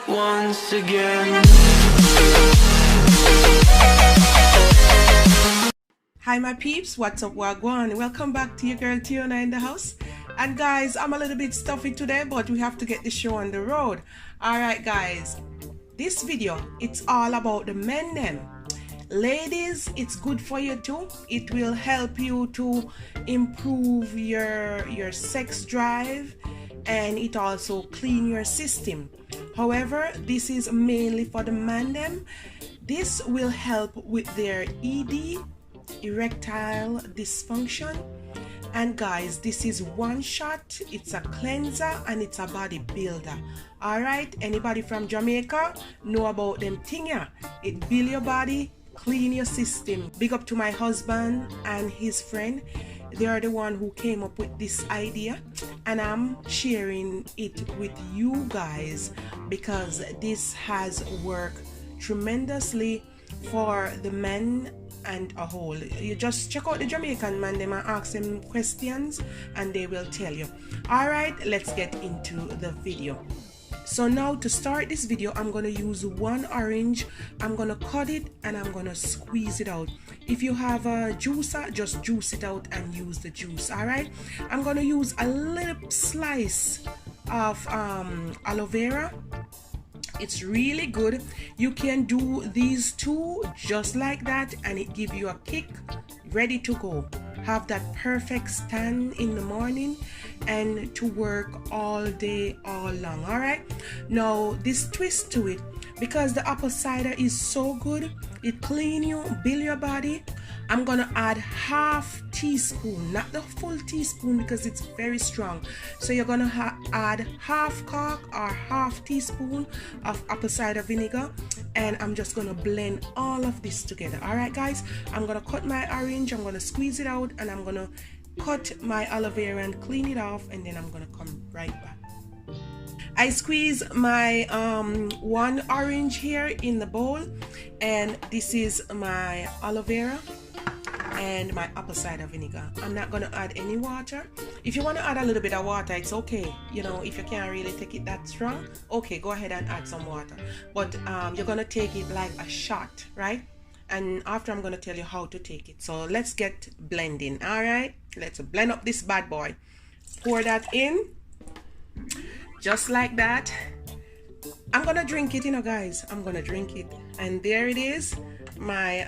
once again. Hi my peeps, what's up, wagwan? Welcome back to your girl Tiona in the house. And guys, I'm a little bit stuffy today, but we have to get the show on the road. Alright guys, this video, it's all about the men them. Ladies, it's good for you too. It will help you to improve your sex drive, and it also clean your system. However, this is mainly for the man them. This will help with their ED, erectile dysfunction. And guys, this is one shot. It's a cleanser and it's a body builder. All right, anybody from Jamaica know about them thing? Yeah, it build your body, clean your system. Big up to my husband and his friend. They are the one who came up with this idea, and I'm sharing it with you guys because this has worked tremendously for the men and a whole. You just check out the Jamaican man, them and ask them questions and they will tell you. All right, let's get into the video. So now to start this video, I'm going to use one orange. I'm going to cut it and I'm going to squeeze it out. If you have a juicer, just juice it out and use the juice. All right, I'm going to use a little slice of aloe vera. It's really good. You can do these two just like that and it give you a kick. Ready to go. Have that perfect stand in the morning and to work all day, all long. All right, now this twist to it, because the apple cider is so good, it clean you, build your body. I'm gonna add half teaspoon, not the full teaspoon because it's very strong. So you're gonna add half cork or half teaspoon of apple cider vinegar, and I'm just gonna blend all of this together. All right guys, I'm gonna cut my orange, I'm gonna squeeze it out, and I'm gonna cut my aloe vera and clean it off, and then I'm gonna come right back. I squeeze my one orange here in the bowl, and this is my aloe vera and my apple cider vinegar. I'm not gonna add any water. If you want to add a little bit of water, it's okay. You know, if you can't really take it that strong, okay, go ahead and add some water. But you're gonna take it like a shot, right? And after, I'm gonna tell you how to take it. So let's get blending. All right, let's blend up this bad boy. Pour that in just like that. I'm gonna drink it, you know guys, I'm gonna drink it. And there it is, my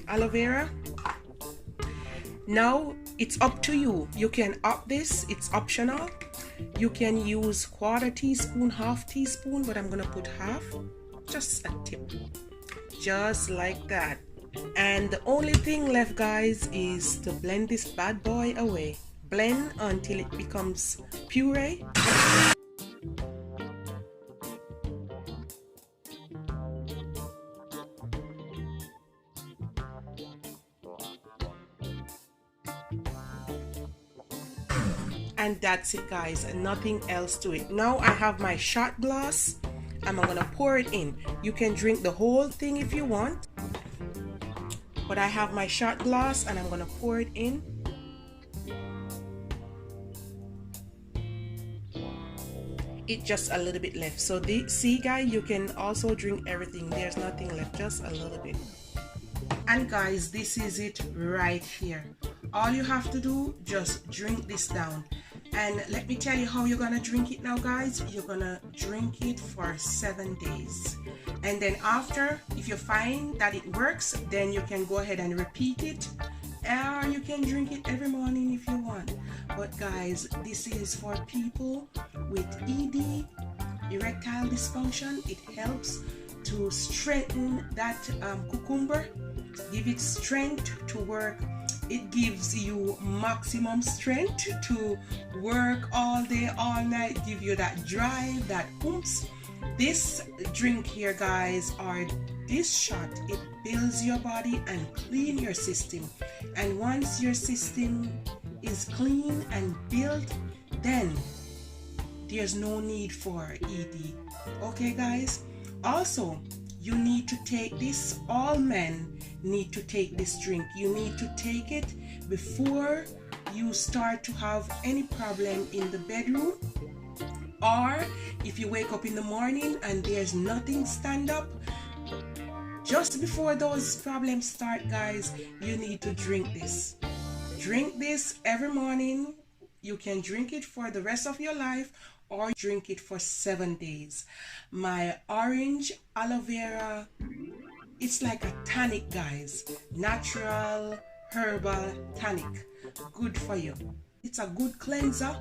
aloe vera. Now it's up to you. You can up this, it's optional. You can use quarter teaspoon, half teaspoon, but I'm gonna put half, just a tip, just like that. And the only thing left guys is to blend this bad boy away. Blend until it becomes puree. And that's it guys, and nothing else to it. Now I have my shot glass and I'm gonna pour it in. You can drink the whole thing if you want, but I have my shot glass and I'm gonna pour it in. It just a little bit left. So see guys, you can also drink everything. There's nothing left, just a little bit. And guys, this is it right here. All you have to do, just drink this down. And let me tell you how you're gonna drink it now guys. You're gonna drink it for 7 days, and then after, if you find that it works, then you can go ahead and repeat it, or you can drink it every morning if you want. But guys, this is for people with ED, erectile dysfunction. It helps to strengthen that cucumber, give it strength to work. It gives you maximum strength to work all day, all night, give you that drive, that oomph. This drink here guys, or this shot, it builds your body and clean your system. And once your system is clean and built, then there's no need for ED. Okay guys, also you need to take this, all men need to take this drink. You need to take it before you start to have any problem in the bedroom Or if you wake up in the morning and there's nothing, stand up. Just before those problems start, guys, you need to drink this. Drink this every morning. You can drink it for the rest of your life or drink it for 7 days. My orange aloe vera, it's like a tonic, guys. Natural herbal tonic. Good for you. It's a good cleanser,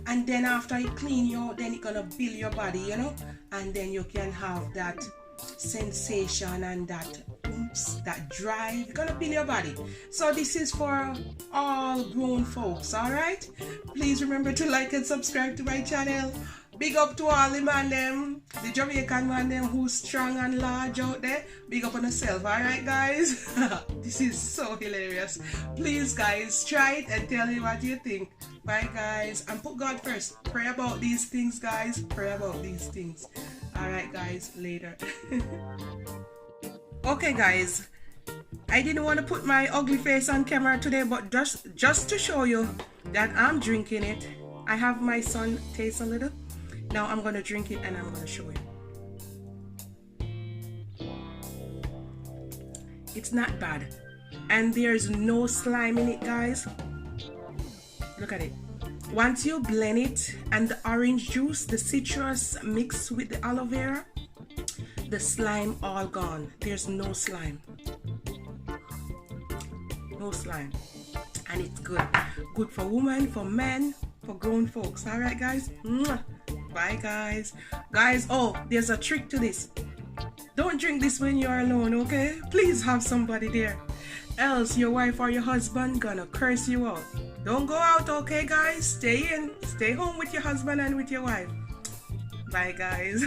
and then after it clean you, then it's gonna build your body, you know, and then you can have that sensation and that oomph, that drive. It's gonna build your body. So this is for all grown folks. All right, please remember to like and subscribe to my channel. Big up to all the man them, the Jamaican man them who's strong and large out there. Big up on yourself, alright guys? This is so hilarious. Please guys, try it and tell me what you think. Bye guys, and put God first. Pray about these things, guys. Pray about these things. Alright guys, later. Okay guys, I didn't want to put my ugly face on camera today, but just to show you that I'm drinking it. I have my son taste a little. Now I'm going to drink it and I'm going to show you. It's not bad. And there's no slime in it, guys. Look at it. Once you blend it and the orange juice, the citrus mixed with the aloe vera, the slime all gone. There's no slime. No slime. And it's good. Good for women, for men, for grown folks. Alright guys? Mwah. Bye guys. Guys, oh, there's a trick to this. Don't drink this when you're alone, okay? Please have somebody there. Else your wife or your husband gonna curse you out. Don't go out, okay guys? Stay in. Stay home with your husband and with your wife. Bye guys.